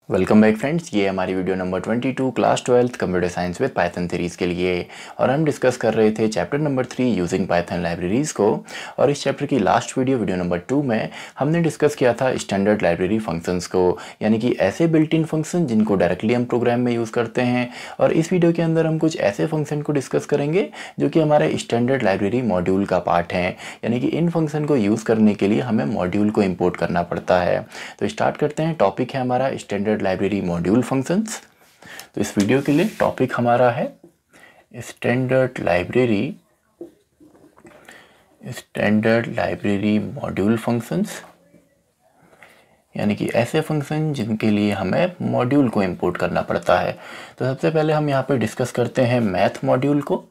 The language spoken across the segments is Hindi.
वेलकम बैक फ्रेंड्स, ये हमारी video number 22 class 12 computer science with Python series के लिए। और हम डिस्कस कर रहे थे chapter number 3 using Python libraries को। और इस चैप्टर की लास्ट वीडियो नंबर 2 में हमने डिस्कस किया था स्टैंडर्ड लाइब्रेरी फंक्शंस को, यानी कि ऐसे बिल्ट इन फंक्शन जिनको डायरेक्टली हम प्रोग्राम में यूज़ करते हैं। और इस वीडियो के अंदर हम कुछ ऐसे फंक्शन को डिस्कस करेंगे जो कि हमारे स्टैंडर्ड लाइब्रेरी मॉड्यूल का पार्ट हैं, यानी कि इन फंक्शन को यूज़ करने के लिए हमें मॉड्यूल को इम्पोर्ट करना पड़ता है। तो स्टार्ट करते हैं। टॉपिक है हमारा स्टैंडर्ड लाइब्रेरी मॉड्यूल फंक्शंस। तो इस वीडियो के लिए टॉपिक हमारा है स्टैंडर्ड लाइब्रेरी मॉड्यूल फंक्शंस, यानी कि ऐसे फंक्शन जिनके लिए हमें मॉड्यूल को इंपोर्ट करना पड़ता है। तो सबसे पहले हम यहाँ पे डिस्कस करते हैं मैथ मॉड्यूल को,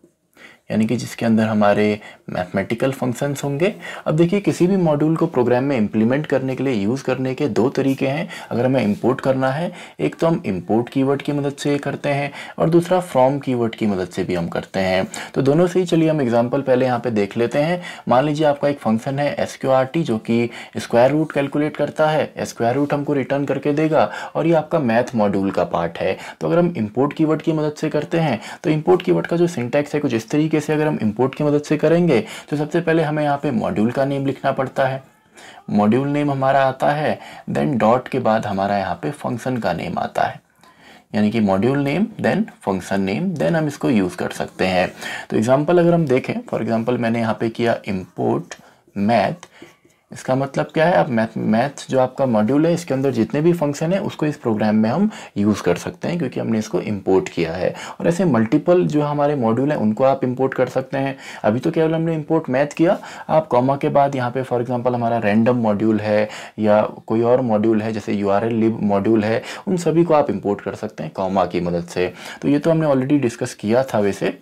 यानी कि जिसके अंदर हमारे मैथमेटिकल फंक्शंस होंगे। अब देखिए, किसी भी मॉड्यूल को प्रोग्राम में इंप्लीमेंट करने के लिए यूज़ करने के दो तरीके हैं। अगर हमें इंपोर्ट करना है, एक तो हम इंपोर्ट कीवर्ड की मदद से करते हैं और दूसरा फ्रॉम कीवर्ड की मदद से भी हम करते हैं। तो दोनों से ही चलिए हम एग्जाम्पल पहले यहाँ पे देख लेते हैं। मान लीजिए आपका एक फंक्शन है SQRT जो कि स्क्वायर रूट कैलकुलेट करता है, स्क्वायर रूट हमको रिटर्न करके देगा और ये आपका मैथ मॉड्यूल का पार्ट है। तो अगर हम इंपोर्ट कीवर्ड की मदद से करते हैं तो इंपोर्ट कीवर्ड का जो सिंटैक्स है कुछ इस तरीके से अगर हम इंपोर्ट की मदद से करेंगे तो सबसे पहले हमें यहाँ पे मॉड्यूल का नेम लिखना पड़ता है। मॉड्यूल नेम हमारा आता है, देन डॉट के बाद हमारा यहाँ पे फंक्शन का नेम आता है, यानी कि module name then function name, then हम इसको यूज कर सकते हैं। तो एग्जांपल अगर हम देखें, फॉर एग्जांपल मैंने यहाँ पे किया इंपोर्ट मैथ। इसका मतलब क्या है, अब मैथ जो आपका मॉड्यूल है इसके अंदर जितने भी फंक्शन है उसको इस प्रोग्राम में हम यूज़ कर सकते हैं क्योंकि हमने इसको इंपोर्ट किया है। और ऐसे मल्टीपल जो हमारे मॉड्यूल हैं उनको आप इंपोर्ट कर सकते हैं। अभी तो केवल हमने इंपोर्ट मैथ किया, आप कॉमा के बाद यहाँ पे फॉर एग्जांपल हमारा रैंडम मॉड्यूल है या कोई और मॉड्यूल है जैसे URL lib मॉड्यूल है, उन सभी को आप इंपोर्ट कर सकते हैं कॉमा की मदद से। तो ये तो हमने ऑलरेडी डिस्कस किया था वैसे।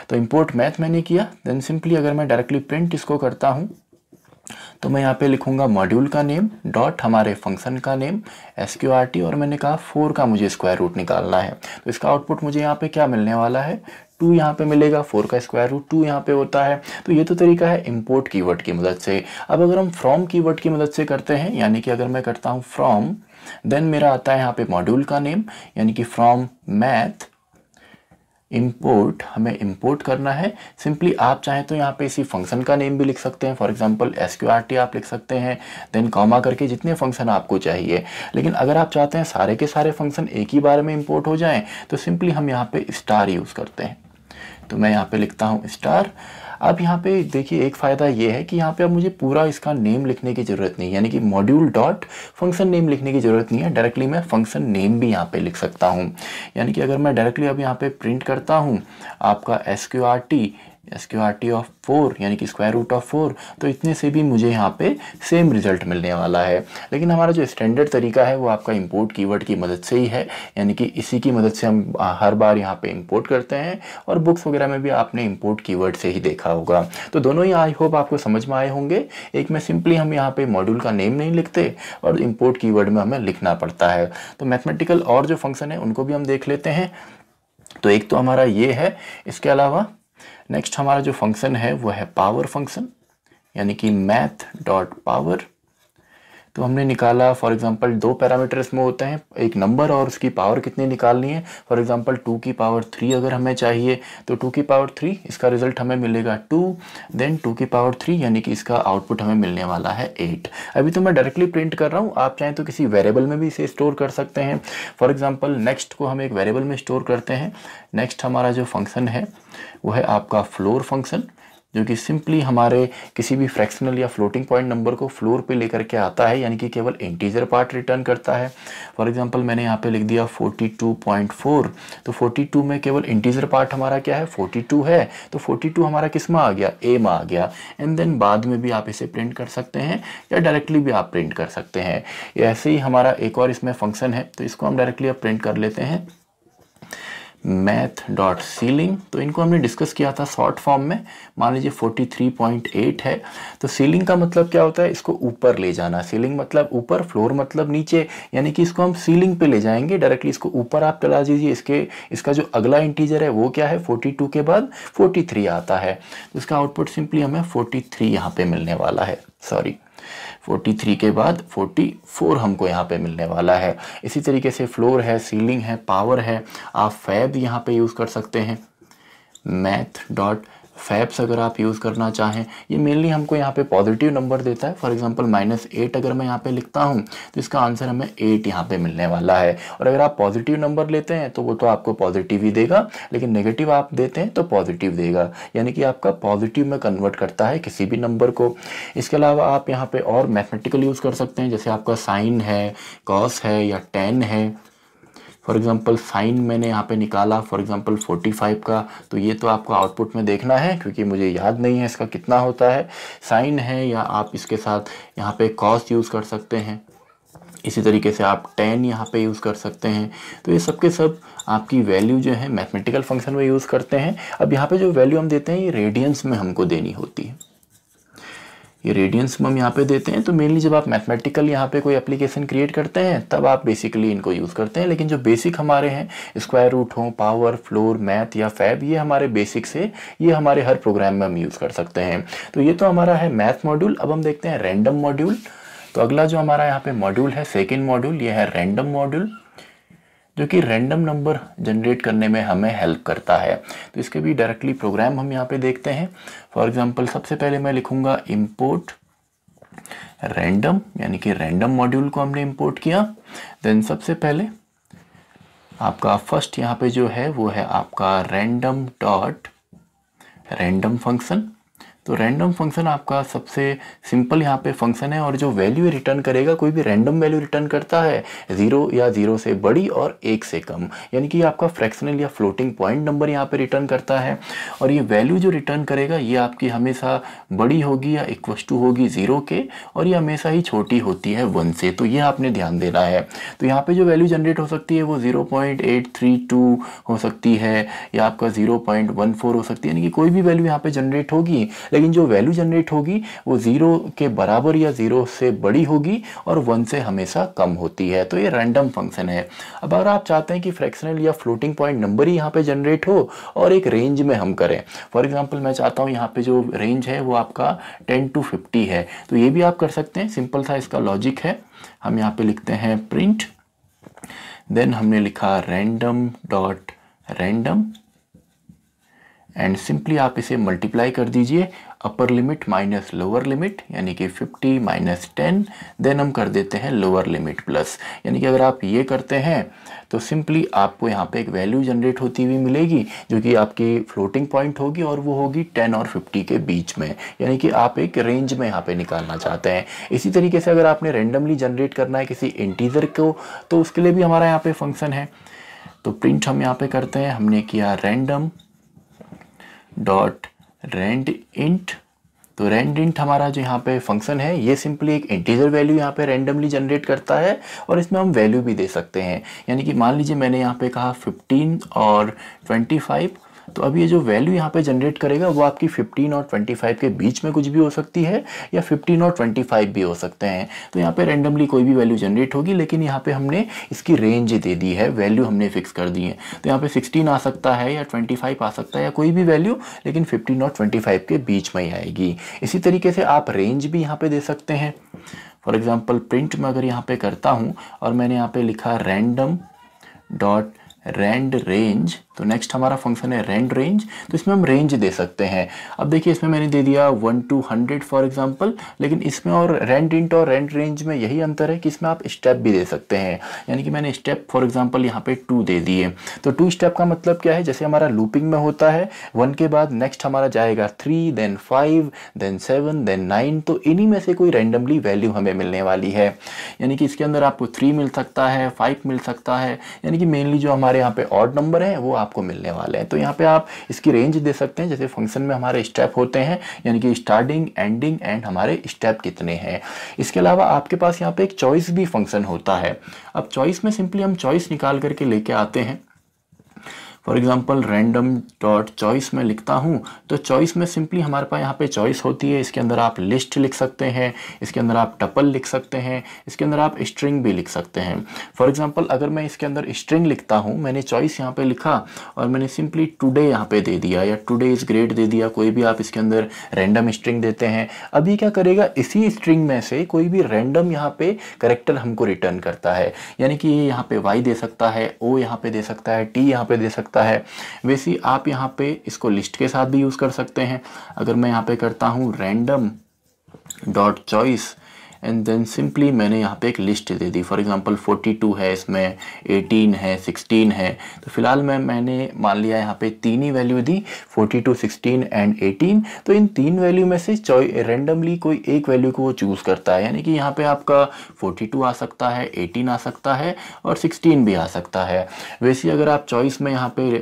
तो इंपोर्ट मैथ मैंने किया, देन सिंपली अगर मैं डायरेक्टली प्रिंट इसको करता हूँ तो मैं यहाँ पे लिखूंगा मॉड्यूल का नेम डॉट हमारे फंक्शन का नेम SQRT, और मैंने कहा 4 का मुझे स्क्वायर रूट निकालना है। तो इसका आउटपुट मुझे यहाँ पे क्या मिलने वाला है, 2 यहाँ पे मिलेगा। 4 का स्क्वायर रूट 2 यहाँ पे होता है। तो ये तो तरीका है इंपोर्ट कीवर्ड की मदद से। अब अगर हम फ्रॉम कीवर्ड की मदद से करते हैं, यानी कि अगर मैं करता हूँ फ्रॉम, देन मेरा आता है यहाँ पे मॉड्यूल का नेम, यानी कि फ्रॉम मैथ इंपोर्ट, हमें इंपोर्ट करना है। सिंपली आप चाहें तो यहाँ पे इसी फंक्शन का नेम भी लिख सकते हैं, फॉर एग्जांपल SQRT आप लिख सकते हैं, देन कॉमा करके जितने फंक्शन आपको चाहिए। लेकिन अगर आप चाहते हैं सारे के सारे फंक्शन एक ही बार में इंपोर्ट हो जाएं तो सिंपली हम यहाँ पे स्टार यूज़ करते हैं। तो मैं यहाँ पे लिखता हूँ स्टार। अब यहाँ पे देखिए, एक फ़ायदा ये है कि यहाँ पे अब मुझे पूरा इसका नेम लिखने की ज़रूरत नहीं, यानी कि मॉड्यूल डॉट फंक्शन नेम लिखने की ज़रूरत नहीं है। डायरेक्टली मैं फंक्शन नेम भी यहाँ पे लिख सकता हूँ। यानी कि अगर मैं डायरेक्टली अब यहाँ पे प्रिंट करता हूँ आपका SQRT ऑफ 4, यानी कि स्क्वायर रूट ऑफ 4, तो इतने से भी मुझे यहाँ पे सेम रिजल्ट मिलने वाला है। लेकिन हमारा जो स्टैंडर्ड तरीका है वो आपका इंपोर्ट कीवर्ड की मदद से ही है, यानी कि इसी की मदद से हम हर बार यहाँ पे इंपोर्ट करते हैं। और बुक्स वगैरह में भी आपने इंपोर्ट कीवर्ड से ही देखा होगा। तो दोनों ही आई होप आपको समझ में आए होंगे। एक में सिंपली हम यहाँ पे मॉड्यूल का नेम नहीं लिखते और इंपोर्ट कीवर्ड में हमें लिखना पड़ता है। तो मैथमेटिकल और जो फंक्शन है उनको भी हम देख लेते हैं। तो एक तो हमारा ये है, इसके अलावा नेक्स्ट हमारा जो फंक्शन है वो है पावर फंक्शन, यानी कि मैथ डॉट पावर। तो हमने निकाला, फॉर एग्जांपल 2 पैरामीटर इसमें होते हैं, एक नंबर और उसकी पावर कितनी निकालनी है। फॉर एग्जांपल 2 की पावर 3 अगर हमें चाहिए तो 2 की पावर 3, इसका रिजल्ट हमें मिलेगा 2, देन 2 की पावर 3, यानी कि इसका आउटपुट हमें मिलने वाला है 8। अभी तो मैं डायरेक्टली प्रिंट कर रहा हूँ, आप चाहें तो किसी वेरिएबल में भी इसे स्टोर कर सकते हैं। फॉर एग्जाम्पल नेक्स्ट को हम एक वेरिएबल में स्टोर करते हैं। नेक्स्ट हमारा जो फंक्शन है वो है आपका फ्लोर फंक्शन, जो कि सिंपली हमारे किसी भी फ्रैक्शनल या फ्लोटिंग पॉइंट नंबर को फ्लोर पे लेकर के आता है, यानी कि केवल इंटीजर पार्ट रिटर्न करता है। फॉर एग्जांपल मैंने यहाँ पे लिख दिया 42.4, तो 42 में केवल इंटीजर पार्ट हमारा क्या है, 42 है। तो 42 हमारा किस में आ गया, ए में आ गया। एंड देन बाद में भी आप इसे प्रिंट कर सकते हैं या डायरेक्टली भी आप प्रिंट कर सकते हैं। ऐसे ही हमारा एक और इसमें फंक्शन है, तो इसको हम डायरेक्टली अब प्रिंट कर लेते हैं, मैथ डॉट सीलिंग। तो इनको हमने डिस्कस किया था शॉर्ट फॉर्म में। मान लीजिए 43.8 है। तो सीलिंग का मतलब क्या होता है, इसको ऊपर ले जाना। सीलिंग मतलब ऊपर, फ्लोर मतलब नीचे, यानी कि इसको हम सीलिंग पे ले जाएंगे डायरेक्टली। इसको ऊपर आप चला दीजिए। इसका जो अगला इंटीजर है वो क्या है, 42 के बाद 43 आता है। तो इसका आउटपुट सिंपली हमें 43 यहाँ पे मिलने वाला है, सॉरी 43 के बाद 44 हमको यहाँ पे मिलने वाला है। इसी तरीके से फ्लोर है, सीलिंग है, पावर है, आप फैब यहाँ पे यूज़ कर सकते हैं। मैथ डॉट फैब्स अगर आप यूज़ करना चाहें, ये मेनली हमको यहाँ पे पॉजिटिव नंबर देता है। फॉर एग्जांपल -8 अगर मैं यहाँ पे लिखता हूँ तो इसका आंसर हमें 8 यहाँ पे मिलने वाला है। और अगर आप पॉजिटिव नंबर लेते हैं तो वो तो आपको पॉजिटिव ही देगा, लेकिन नेगेटिव आप देते हैं तो पॉजिटिव देगा, यानी कि आपका पॉजिटिव में कन्वर्ट करता है किसी भी नंबर को। इसके अलावा आप यहाँ पे और मैथमेटिकल यूज़ कर सकते हैं, जैसे आपका साइन है, कॉस है या टेन है। फॉर एग्जांपल साइन मैंने यहाँ पे निकाला फॉर एग्जांपल 45 का, तो ये तो आपको आउटपुट में देखना है क्योंकि मुझे याद नहीं है इसका कितना होता है। साइन है, या आप इसके साथ यहाँ पे कॉस यूज़ कर सकते हैं। इसी तरीके से आप टेन यहाँ पे यूज़ कर सकते हैं। तो ये सब के सब आपकी वैल्यू जो है मैथमेटिकल फंक्शन में यूज़ करते हैं। अब यहाँ पे जो वैल्यू हम देते हैं ये रेडियंस में हमको देनी होती है, ये रेडियंस में हम यहाँ पे देते हैं। तो मेनली जब आप मैथमेटिकल यहाँ पे कोई एप्लीकेशन क्रिएट करते हैं तब आप बेसिकली इनको यूज़ करते हैं, लेकिन जो बेसिक हमारे हैं स्क्वायर रूट हो, पावर, फ्लोर, मैथ या फैब, ये हमारे बेसिक से ये हमारे हर प्रोग्राम में हम यूज़ कर सकते हैं। तो ये तो हमारा है मैथ मॉड्यूल। अब हम देखते हैं रैंडम मॉड्यूल। तो अगला जो हमारा यहाँ पे मॉड्यूल है, सेकेंड मॉड्यूल, ये है रैंडम मॉड्यूल, जो कि रैंडम नंबर जनरेट करने में हमें हेल्प करता है। तो इसके भी डायरेक्टली प्रोग्राम हम यहाँ पे देखते हैं। फॉर एग्जांपल सबसे पहले मैं लिखूंगा इंपोर्ट रैंडम, यानी कि रैंडम मॉड्यूल को हमने इंपोर्ट किया। देन सबसे पहले आपका फर्स्ट यहाँ पे जो है वो है आपका रैंडम डॉट रैंडम फंक्शन। तो रैंडम फंक्शन आपका सबसे सिंपल यहाँ पे फंक्शन है, और जो वैल्यू रिटर्न करेगा, कोई भी रैंडम वैल्यू रिटर्न करता है 0 या 0 से बड़ी और 1 से कम, यानी कि आपका फ्रैक्शनल या फ्लोटिंग पॉइंट नंबर यहाँ पे रिटर्न करता है। और ये वैल्यू जो रिटर्न करेगा ये आपकी हमेशा बड़ी होगी या इक्वल टू होगी 0 के, और ये हमेशा ही छोटी होती है 1 से। तो ये आपने ध्यान देना है। तो यहाँ पे जो वैल्यू जनरेट हो सकती है वो 0.832 हो सकती है, या आपका 0.14 हो सकती है, यानी कि कोई भी वैल्यू यहाँ पे जनरेट होगी, लेकिन जो वैल्यू जनरेट होगी वो 0 के बराबर या 0 से बड़ी होगी और 1 से हमेशा कम होती है। तो ये रैंडम फंक्शन है। अब अगर आप चाहते हैं कि फ्रैक्शनल या फ्लोटिंग पॉइंट नंबर ही यहाँ पे जनरेट हो और एक रेंज में हम करें, फॉर एग्जांपल मैं चाहता हूँ यहाँ पे जो रेंज है वो आपका 10 to 50 है, तो ये भी आप कर सकते हैं। सिंपल सा इसका लॉजिक है। हम यहाँ पे लिखते हैं प्रिंट, देन हमने लिखा random dot random, and simply आप इसे मल्टीप्लाई कर दीजिए, upper limit minus lower limit, यानी कि 50 माइनस 10, देन हम कर देते हैं लोअर लिमिट प्लस। यानी कि अगर आप ये करते हैं तो सिंपली आपको यहाँ पे एक वैल्यू जनरेट होती हुई मिलेगी जो कि आपकी फ्लोटिंग पॉइंट होगी, और वो होगी 10 और 50 के बीच में, यानी कि आप एक रेंज में यहाँ पे निकालना चाहते हैं। इसी तरीके से अगर आपने रैंडमली जनरेट करना है किसी इंटीजर को, तो उसके लिए भी हमारा यहाँ पे फंक्शन है। तो प्रिंट हम यहाँ पे करते हैं, हमने किया रैंडम डॉट रैंड इंट। तो रैंड इंट हमारा जो यहाँ पे फंक्शन है ये सिंपली एक इंटीजर वैल्यू यहाँ पे रैंडमली जनरेट करता है, और इसमें हम वैल्यू भी दे सकते हैं। यानी कि मान लीजिए मैंने यहाँ पे कहा 15 और 25, तो अब ये जो वैल्यू यहाँ पे जनरेट करेगा वो आपकी 15 और 25 के बीच में कुछ भी हो सकती है, या 15 और 25 भी हो सकते हैं। तो यहाँ पे रैंडमली कोई भी वैल्यू जनरेट होगी, लेकिन यहाँ पे हमने इसकी रेंज दे दी है, वैल्यू हमने फिक्स कर दी है। तो यहाँ पे 16 आ सकता है या 25 आ सकता है या कोई भी वैल्यू, लेकिन 15 और 25 के बीच में ही आएगी। इसी तरीके से आप रेंज भी यहाँ पे दे सकते हैं। फॉर एग्जाम्पल प्रिंट में अगर यहाँ पे करता हूँ और मैंने यहाँ पे लिखा रैंडम डॉट रैंड रेंज, तो नेक्स्ट हमारा फंक्शन है रैंड रेंज। तो इसमें हम रेंज दे सकते हैं। अब देखिए इसमें मैंने दे दिया 1 to 100 फॉर एग्जांपल, लेकिन इसमें और रैंड इंट और रैंड रेंज में यही अंतर है कि इसमें आप स्टेप भी दे सकते हैं। यानी कि मैंने स्टेप फॉर एग्जांपल यहाँ पे 2 दे दिए। तो 2 स्टेप का मतलब क्या है, जैसे हमारा लूपिंग में होता है 1 के बाद नेक्स्ट हमारा जाएगा 3, देन 5, देन 7, देन 9। तो इन्हीं में से कोई रैंडमली वैल्यू हमें मिलने वाली है। यानी कि इसके अंदर आपको 3 मिल सकता है, 5 मिल सकता है, यानी कि मेनली जो हमारे यहाँ पे ऑड नंबर है वो आपको मिलने वाले हैं। तो यहाँ पे आप इसकी रेंज दे सकते हैं, जैसे फंक्शन में हमारे स्टेप होते हैं, यानी कि स्टार्टिंग, एंडिंग एंड हमारे स्टेप कितने हैं। इसके अलावा आपके पास यहाँ पे एक चॉइस भी फंक्शन होता है। अब चॉइस में सिंपली हम चॉइस निकाल करके लेके आते हैं। For example random dot choice में लिखता हूँ तो चॉइस में सिंपली हमारे पास यहाँ पे चॉइस होती है। इसके अंदर आप लिस्ट लिख सकते हैं, इसके अंदर आप टपल लिख सकते हैं, इसके अंदर आप स्ट्रिंग भी लिख सकते हैं। फॉर एग्जाम्पल अगर मैं इसके अंदर स्ट्रिंग लिखता हूँ, मैंने चॉइस यहाँ पे लिखा और मैंने सिंपली टुडे यहाँ पे दे दिया या टुडे इज़ ग्रेट दे दिया, कोई भी आप इसके अंदर रैंडम स्ट्रिंग देते हैं। अब ये क्या करेगा, इसी स्ट्रिंग में से कोई भी रैंडम यहाँ पे करेक्टर हमको रिटर्न करता है। यानी कि ये यहाँ पे वाई दे सकता है, ओ यहाँ पे दे सकता है, टी यहाँ पे दे सकता है। वैसे ही आप यहाँ पे इसको लिस्ट के साथ भी यूज़ कर सकते हैं। अगर मैं यहाँ पे करता हूँ random dot choice and then simply मैंने यहाँ पे एक लिस्ट दे दी। फॉर एग्जांपल 42 है, इसमें 18 है, 16 है। तो फिलहाल मैंने मान लिया यहाँ पे तीन ही वैल्यू दी, 42, 16 एंड 18। तो इन तीन वैल्यू में से रैंडमली कोई एक वैल्यू को वो चूज़ करता है। यानी कि यहाँ पे आपका 42 आ सकता है, 18 आ सकता है और 16 भी आ सकता है। वैसे अगर आप चॉइस में यहाँ पे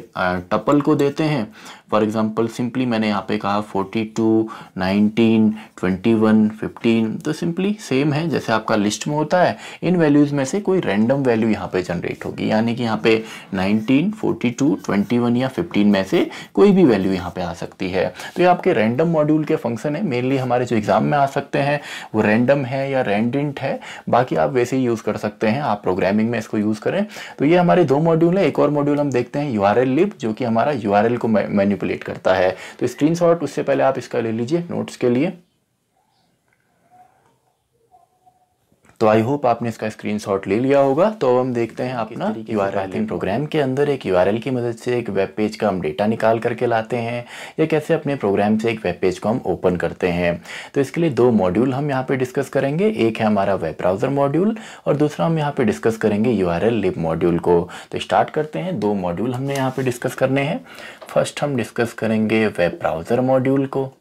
टपल को देते हैं, फॉर एग्जाम्पल सिंपली मैंने यहाँ पे कहा 42, 19, 21, 15, तो सिंपली सेम है जैसे आपका लिस्ट में होता है। इन वैल्यूज़ में से कोई रैंडम वैल्यू यहाँ पे जनरेट होगी। यानी कि यहाँ पे 19, 42, 21 या 15 में से कोई भी वैल्यू यहाँ पे आ सकती है। तो ये आपके रैंडम मॉड्यूल के फंक्शन है। मेनली हमारे जो एग्जाम में आ सकते हैं वो रैंडम है या रैंडेंट है। बाकी आप वैसे ही यूज़ कर सकते हैं, आप प्रोग्रामिंग में इसको यूज़ करें। तो ये हमारे दो मॉड्यूल है। एक और मॉड्यूल हम देखते हैं URL lib, जो कि हमारा URL को मैनिपुलेट करता है। तो स्क्रीनशॉट उससे पहले आप इसका ले लीजिए नोट्स के लिए। तो आई होप आपने इसका स्क्रीनशॉट ले लिया होगा। तो हम देखते हैं अपना URL प्रोग्राम के अंदर एक URL की मदद से एक वेब पेज का हम डेटा निकाल करके लाते हैं, या कैसे अपने प्रोग्राम से एक वेब पेज को हम ओपन करते हैं। तो इसके लिए दो मॉड्यूल हम यहाँ पे डिस्कस करेंगे। एक है हमारा वेब ब्राउज़र मॉड्यूल और दूसरा हम यहाँ पे डिस्कस करेंगे URL lib मॉड्यूल को। तो स्टार्ट करते हैं। दो मॉड्यूल हमने यहाँ पे डिस्कस करने हैं। फर्स्ट हम डिस्कस करेंगे वेब ब्राउज़र मॉड्यूल को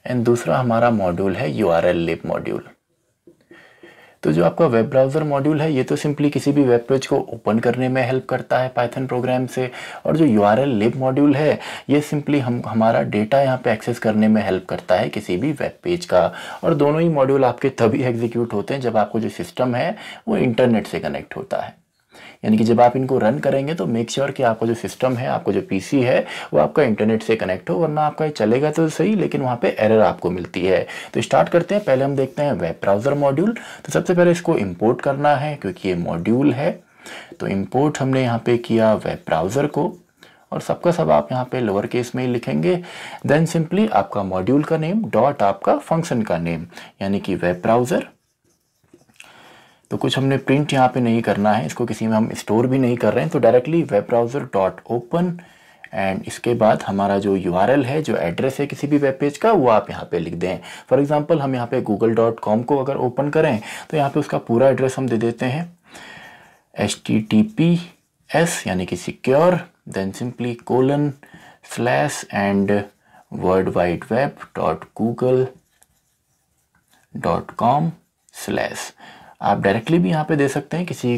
एंड दूसरा हमारा मॉड्यूल है URL lib मॉड्यूल। तो जो आपका वेब ब्राउज़र मॉड्यूल है ये तो सिंपली किसी भी वेब पेज को ओपन करने में हेल्प करता है पाइथन प्रोग्राम से, और जो URL lib मॉड्यूल है ये सिंपली हमारा डेटा यहाँ पे एक्सेस करने में हेल्प करता है किसी भी वेब पेज का। और दोनों ही मॉड्यूल आपके तभी एग्जीक्यूट होते हैं जब आपको जो सिस्टम है वो इंटरनेट से कनेक्ट होता है। यानी कि जब आप इनको रन करेंगे तो मेक श्योर कि आपका जो सिस्टम है, आपका जो पीसी है वो आपका इंटरनेट से कनेक्ट हो, वरना आपका ये चलेगा तो सही लेकिन वहाँ पे एरर आपको मिलती है। तो स्टार्ट करते हैं। पहले हम देखते हैं वेब ब्राउज़र मॉड्यूल। तो सबसे पहले इसको इंपोर्ट करना है क्योंकि ये मॉड्यूल है। तो इंपोर्ट हमने यहाँ पे किया वेब ब्राउज़र को, और सबका सब आप यहाँ पे लोअर केस में ही लिखेंगे। देन सिंपली आपका मॉड्यूल का नेम डॉट आपका फंक्शन का नेम, यानी कि वेब ब्राउज़र। तो कुछ हमने प्रिंट यहाँ पे नहीं करना है, इसको किसी में हम स्टोर भी नहीं कर रहे हैं। तो directly web browser dot open and इसके बाद हमारा जो URL है, जो एड्रेस है किसी भी वेब पेज का, वो आप यहाँ पे लिख दें। फॉर एग्जांपल हम यहाँ पे google.com को अगर ओपन करें तो यहाँ पे उसका पूरा एड्रेस हम दे देते हैं HTTPS यानी कि secure, then simply :/ and worldwideweb.google.com/। आप डायरेक्टली भी यहाँ पे दे सकते हैं किसी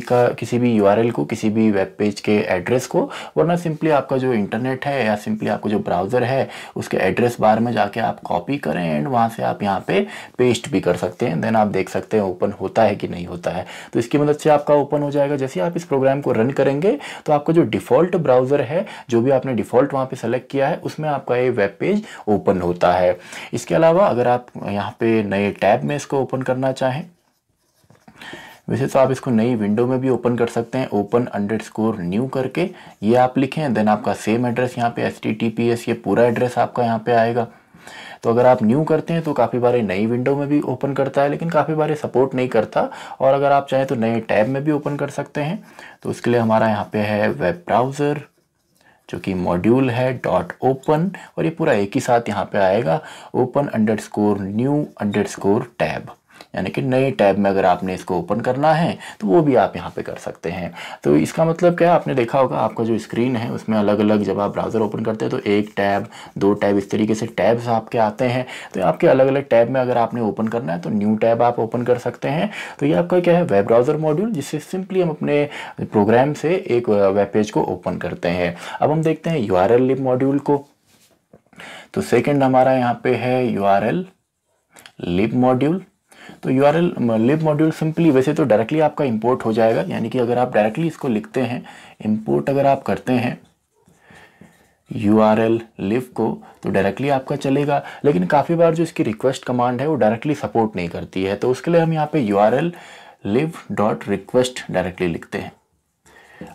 भी URL को, किसी भी वेब पेज के एड्रेस को, वरना सिंपली आपका जो इंटरनेट है या सिंपली आपको जो ब्राउज़र है उसके एड्रेस बार में जाके आप कॉपी करें एंड वहाँ से आप यहाँ पे पेस्ट भी कर सकते हैं। देन आप देख सकते हैं ओपन होता है कि नहीं होता है। तो इसकी मदद से आपका ओपन हो जाएगा। जैसे आप इस प्रोग्राम को रन करेंगे तो आपका जो डिफ़ॉल्ट ब्राउज़र है, जो भी आपने डिफ़ॉल्ट वहाँ पर सेलेक्ट किया है, उसमें आपका ये वेब पेज ओपन होता है। इसके अलावा अगर आप यहाँ पे नए टैब में इसको ओपन करना चाहें, वैसे तो आप इसको नई विंडो में भी ओपन कर सकते हैं, open_new करके ये आप लिखें। देन आपका सेम एड्रेस यहाँ पे HTTPS ये पूरा एड्रेस आपका यहाँ पे आएगा। तो अगर आप न्यू करते हैं तो काफ़ी बार नई विंडो में भी ओपन करता है, लेकिन काफ़ी बार सपोर्ट नहीं करता। और अगर आप चाहें तो नए टैब में भी ओपन कर सकते हैं। तो उसके लिए हमारा यहाँ पे है वेब ब्राउज़र, जो कि मॉड्यूल है .open, और ये पूरा एक ही साथ यहाँ पे आएगा open_new_tab, यानी कि नए टैब में अगर आपने इसको ओपन करना है तो वो भी आप यहाँ पे कर सकते हैं। तो इसका मतलब क्या है, आपने देखा होगा आपका जो स्क्रीन है उसमें अलग अलग, जब आप ब्राउज़र ओपन करते हैं तो एक टैब, दो टैब, इस तरीके से टैब्स आपके आते हैं। तो आपके अलग अलग टैब में अगर आपने ओपन करना है तो न्यू टैब आप ओपन कर सकते हैं। तो ये आपका क्या है, वेब ब्राउज़र मॉड्यूल, जिससे सिंपली हम अपने प्रोग्राम से एक वेब पेज को ओपन करते हैं। अब हम देखते हैं URL lib मॉड्यूल को। तो सेकेंड हमारा यहाँ पे है URL lib मॉड्यूल। तो URL lib मॉड्यूल सिंपली वैसे तो डायरेक्टली आपका इंपोर्ट हो जाएगा, यानी कि अगर आप डायरेक्टली इसको लिखते हैं, इंपोर्ट अगर आप करते हैं URL lib को, तो डायरेक्टली आपका चलेगा। लेकिन काफ़ी बार जो इसकी रिक्वेस्ट कमांड है वो डायरेक्टली सपोर्ट नहीं करती है, तो उसके लिए हम यहाँ पे URL lib.request डायरेक्टली लिखते हैं।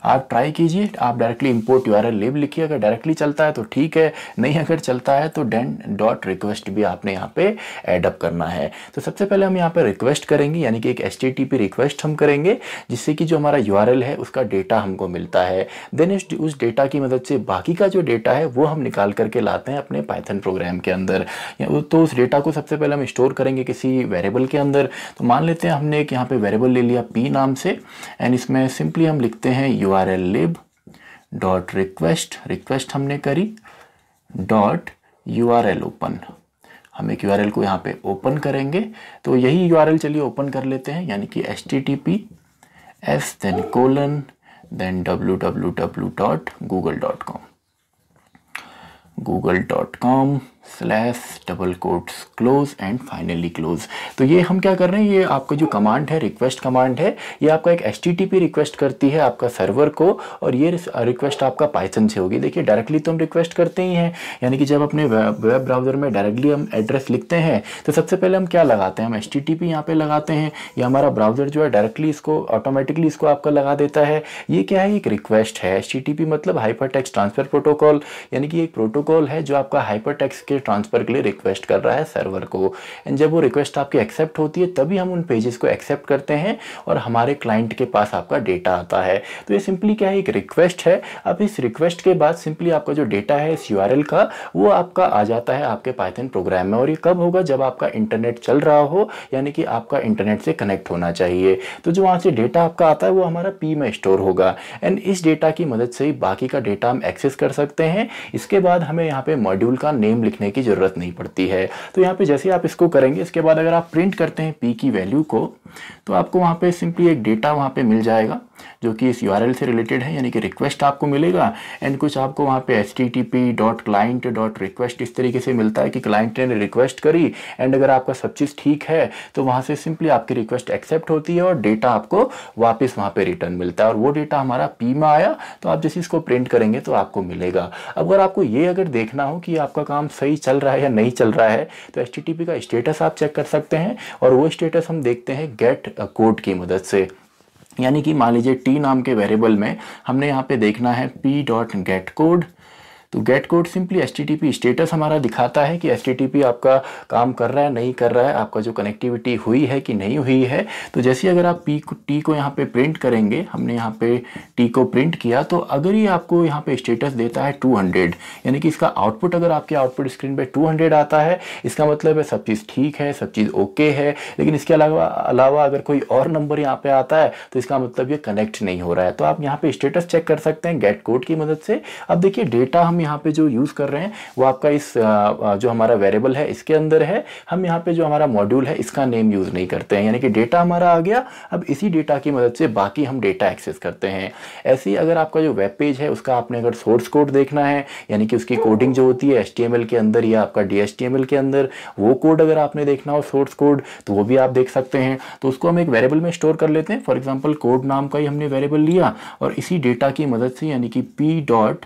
आप ट्राई कीजिए, आप डायरेक्टली इंपोर्ट URL lib लिखिए, अगर डायरेक्टली चलता है तो ठीक है, नहीं अगर चलता है तो den.request भी आपने यहाँ पे एडअप करना है। तो सबसे पहले हम यहाँ पे रिक्वेस्ट करेंगे, यानी कि एक HTTP रिक्वेस्ट हम करेंगे जिससे कि जो हमारा URL है उसका डेटा हमको मिलता है। देन उस डेटा की मदद से बाकी का जो डेटा है वो हम निकाल करके लाते हैं अपने पाइथन प्रोग्राम के अंदर। तो उस डेटा को सबसे पहले हम स्टोर करेंगे किसी वेरिएबल के अंदर। तो मान लेते हैं हमने एक यहाँ पे वेरिएबल ले लिया p नाम से, एंड इसमें सिंपली हम लिखते हैं URL lib डॉट रिक्वेस्ट हमने करी डॉट URL ओपन। हम एक URL को यहाँ पे ओपन करेंगे, तो यही URL चलिए ओपन कर लेते हैं, यानी कि https then www.google.com google.com/close and finally close. तो ये हम क्या कर रहे हैं, ये आपका जो कमांड है, रिक्वेस्ट कमांड है, ये आपका एक HTTP रिक्वेस्ट करती है आपका सर्वर को, और ये रिक्वेस्ट आपका पाइथन से होगी। देखिए डायरेक्टली तो हम रिक्वेस्ट करते ही हैं, यानी कि जब अपने वेब ब्राउजर में डायरेक्टली हम एड्रेस लिखते हैं तो सबसे पहले हम क्या लगाते हैं, हम HTTP यहाँ पे लगाते हैं। ये हमारा ब्राउजर जो है डायरेक्टली इसको ऑटोमेटिकली इसको आपका लगा देता है। ये क्या है, एक रिक्वेस्ट है। HTTP मतलब हाइपर टेक्स्ट ट्रांसफर प्रोटोकॉल, यानी कि एक प्रोटोकॉल है जो आपका हाइपर टेक्स्ट के ट्रांसफर के लिए रिक्वेस्ट कर रहा है सर्वर को। एंड जब वो रिक्वेस्ट आपकी एक्सेप्ट होती है तभी हम उन पेजेस को एक्सेप्ट करते हैं और हमारे क्लाइंट के पास आपका डेटा आता है। तो ये सिंपली क्या है, एक रिक्वेस्ट है। अब इस रिक्वेस्ट के बाद सिंपली आपका जो डेटा है इस URL का, वो आपका आ जाता है आपके पाइथन प्रोग्राम में। और ये कब होगा, जब आपका इंटरनेट चल रहा हो, यानी कि आपका इंटरनेट से कनेक्ट होना चाहिए। तो जो वहाँ से डेटा आपका आता है वो हमारा P में स्टोर होगा, एंड इस डेटा की मदद से ही बाकी का डेटा हम एक्सेस कर सकते हैं। इसके बाद हमें यहाँ पे मॉड्यूल का नेम लिखने की जरूरत नहीं पड़ती है। तो यहाँ पे जैसे आप इसको करेंगे, इसके बाद अगर आप प्रिंट करते हैं P की वैल्यू को, तो आपको वहाँ पे सिंपली एक डेटा वहाँ पे मिल जाएगा जो कि इस URL से रिलेटेड है, यानी कि रिक्वेस्ट आपको मिलेगा। एंड कुछ आपको वहाँ पे http.client.request इस तरीके से मिलता है कि क्लाइंट ने रिक्वेस्ट करी, एंड अगर आपका सब चीज़ ठीक है तो वहाँ से सिंपली आपकी रिक्वेस्ट एक्सेप्ट होती है और डेटा आपको वापस वहाँ पे रिटर्न मिलता है। और वो डेटा हमारा P में आया, तो आप जैसे इसको प्रिंट करेंगे तो आपको मिलेगा। अगर आपको ये अगर देखना हो कि आपका काम सही चल रहा है या नहीं चल रहा है, तो HTTP का स्टेटस आप चेक कर सकते हैं, और वो स्टेटस हम देखते हैं गेट कोड की मदद से। यानी कि मान लीजिए T नाम के वेरिएबल में हमने यहाँ पे देखना है p.getCode। तो gate code simply HTTP status हमारा दिखाता है कि HTTP आपका काम कर रहा है नहीं कर रहा है, आपका जो कनेक्टिविटी हुई है कि नहीं हुई है। तो जैसे अगर आप T को यहाँ पे प्रिंट करेंगे, हमने यहाँ पे T को प्रिंट किया, तो अगर ये आपको यहाँ पे स्टेटस देता है 200, यानी कि इसका आउटपुट अगर आपके आउटपुट स्क्रीन पे 200 आता है, इसका मतलब है सब चीज़ ठीक है, सब चीज़ ओके है। लेकिन इसके अलावा अगर कोई और नंबर यहाँ पे आता है तो इसका मतलब ये कनेक्ट नहीं हो रहा है। तो आप यहाँ पे स्टेटस चेक कर सकते हैं गेट कोड की मदद से। अब देखिए डेटा हम यहाँ पे जो यूज़ कर रहे हैं वो आपका इस जो हमारा वेरिएबल है इसके अंदर है। हम यहाँ पे जो हमारा मॉड्यूल है इसका नेम यूज़ नहीं करते हैं, यानी कि डेटा हमारा आ गया। अब इसी डेटा की मदद से बाकी हम डेटा एक्सेस करते हैं। ऐसे ही अगर आपका जो वेब पेज है उसका आपने अगर सोर्स कोड देखना है, यानी कि उसकी कोडिंग जो होती है HTML के अंदर या आपका DHTML के अंदर, वो कोड अगर आपने देखना हो सोर्स कोड, तो वो भी आप देख सकते हैं। तो उसको हम एक वेरिएबल में स्टोर कर लेते हैं। फॉर एग्जाम्पल कोड नाम का ही हमने वेरिएबल लिया, और इसी डेटा की मदद से, यानी कि p.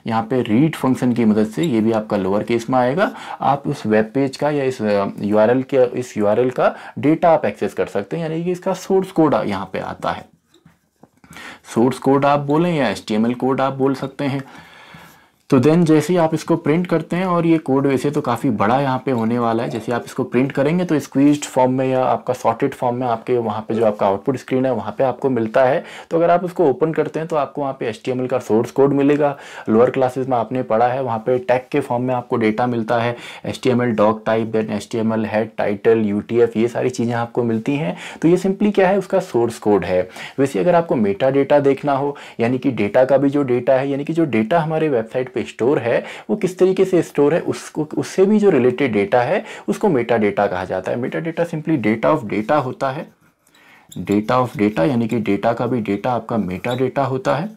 यहाँ पे रीड फंक्शन की मदद से, ये भी आपका लोअर केस में आएगा, आप उस वेब पेज का या इस URL का डेटा आप एक्सेस कर सकते हैं। यानी कि इसका सोर्स कोड यहाँ पे आता है। सोर्स कोड आप बोलें या HTML कोड आप बोल सकते हैं। तो देन जैसे ही आप इसको प्रिंट करते हैं, और ये कोड वैसे तो काफ़ी बड़ा यहाँ पे होने वाला है, जैसे आप इसको प्रिंट करेंगे तो स्क्वीज्ड फॉर्म में या आपका सॉर्टेड फॉर्म में आपके वहाँ पे जो आपका आउटपुट स्क्रीन है वहाँ पे आपको मिलता है। तो अगर आप उसको ओपन करते हैं तो आपको वहाँ पे HTML का सोर्स कोड मिलेगा। लोअर क्लासेस में आपने पढ़ा है, वहाँ पे टैग के फॉर्म में आपको डेटा मिलता है, HTML doc type, then HTML head title UTF, ये सारी चीज़ें आपको मिलती हैं। तो ये सिंपली क्या है, उसका सोर्स कोड है। वैसे अगर आपको मेटा डेटा देखना हो, यानी कि डेटा का भी जो डेटा है, यानी कि जो डेटा हमारे वेबसाइट पे स्टोर है वो किस तरीके से स्टोर है, उससे भी जो रिलेटेड डेटा है उसको मेटा डेटा कहा जाता है। Meta data simply data of data होता है। डेटा ऑफ डेटा, यानी कि डेटा का भी डेटा आपका मेटा डेटा होता है।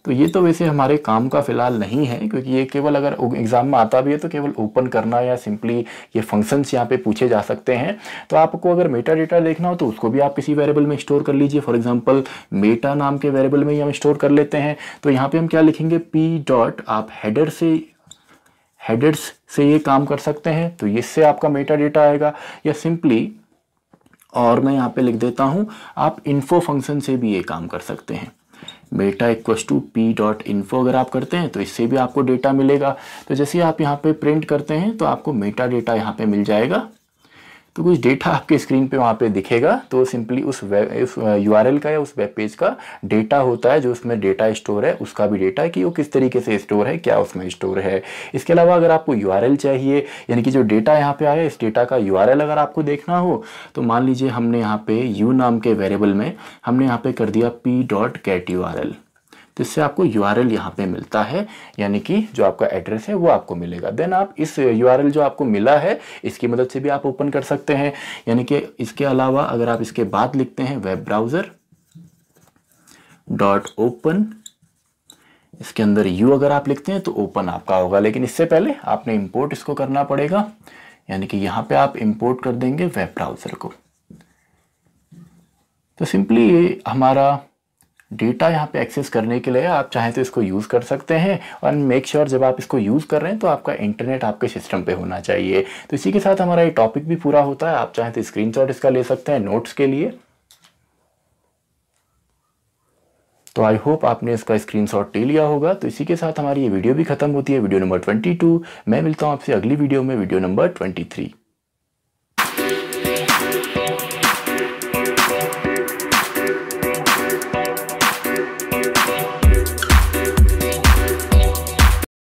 तो ये तो वैसे हमारे काम का फिलहाल नहीं है, क्योंकि ये केवल अगर एग्जाम में आता भी है तो केवल ओपन करना या सिंपली ये फंक्शंस यहाँ पे पूछे जा सकते हैं। तो आपको अगर मेटा डेटा देखना हो तो उसको भी आप किसी वेरिएबल में स्टोर कर लीजिए। फॉर एग्जांपल मेटा नाम के वेरिएबल में ही हम स्टोर कर लेते हैं। तो यहाँ पे हम क्या लिखेंगे, पी डॉट, आप हेडर्स से ये काम कर सकते हैं, तो इससे आपका मेटा डेटा आएगा। या सिंपली, और मैं यहाँ पे लिख देता हूँ, आप इन्फो फंक्शन से भी ये काम कर सकते हैं। Meta equals to p dot info अगर आप करते हैं तो इससे भी आपको डेटा मिलेगा। तो जैसे आप यहाँ पे प्रिंट करते हैं तो आपको मेटा डेटा यहाँ पे मिल जाएगा। तो कुछ डेटा आपके स्क्रीन पे वहाँ पे दिखेगा, तो सिंपली उस यूआरएल का या उस वेब पेज का डेटा होता है, जो उसमें डेटा स्टोर है उसका भी डेटा है कि वो किस तरीके से स्टोर है, क्या उसमें स्टोर है। इसके अलावा अगर आपको यूआरएल चाहिए, यानी कि जो डेटा यहाँ पे आया इस डेटा का यूआरएल अगर आपको देखना हो, तो मान लीजिए हमने यहाँ पे यू नाम के वेरिएबल में हमने यहाँ पे कर दिया पी डॉट गेट यूआरएल, तो इससे आपको यूआरएल यहाँ पे मिलता है, यानी कि जो आपका एड्रेस है वो आपको मिलेगा। देन आप इस यूआरएल जो आपको मिला है इसकी मदद से भी आप ओपन कर सकते हैं। यानी कि इसके अलावा अगर आप इसके बाद लिखते हैं वेब ब्राउज़र डॉट ओपन, इसके अंदर यू अगर आप लिखते हैं तो ओपन आपका होगा, लेकिन इससे पहले आपने इंपोर्ट इसको करना पड़ेगा। यानी कि यहाँ पे आप इंपोर्ट कर देंगे वेब ब्राउज़र को। तो सिंपली ये हमारा डेटा यहाँ पे एक्सेस करने के लिए आप चाहें तो इसको यूज़ कर सकते हैं। और मेक श्योर जब आप इसको यूज़ कर रहे हैं तो आपका इंटरनेट आपके सिस्टम पे होना चाहिए। तो इसी के साथ हमारा ये टॉपिक भी पूरा होता है। आप चाहें तो स्क्रीनशॉट इसका ले सकते हैं नोट्स के लिए। तो आई होप आपने इसका स्क्रीनशॉट ले लिया होगा। तो इसी के साथ हमारी ये वीडियो भी खत्म होती है, वीडियो नंबर 22। मैं मिलता हूँ आपसे अगली वीडियो में, वीडियो नंबर 23।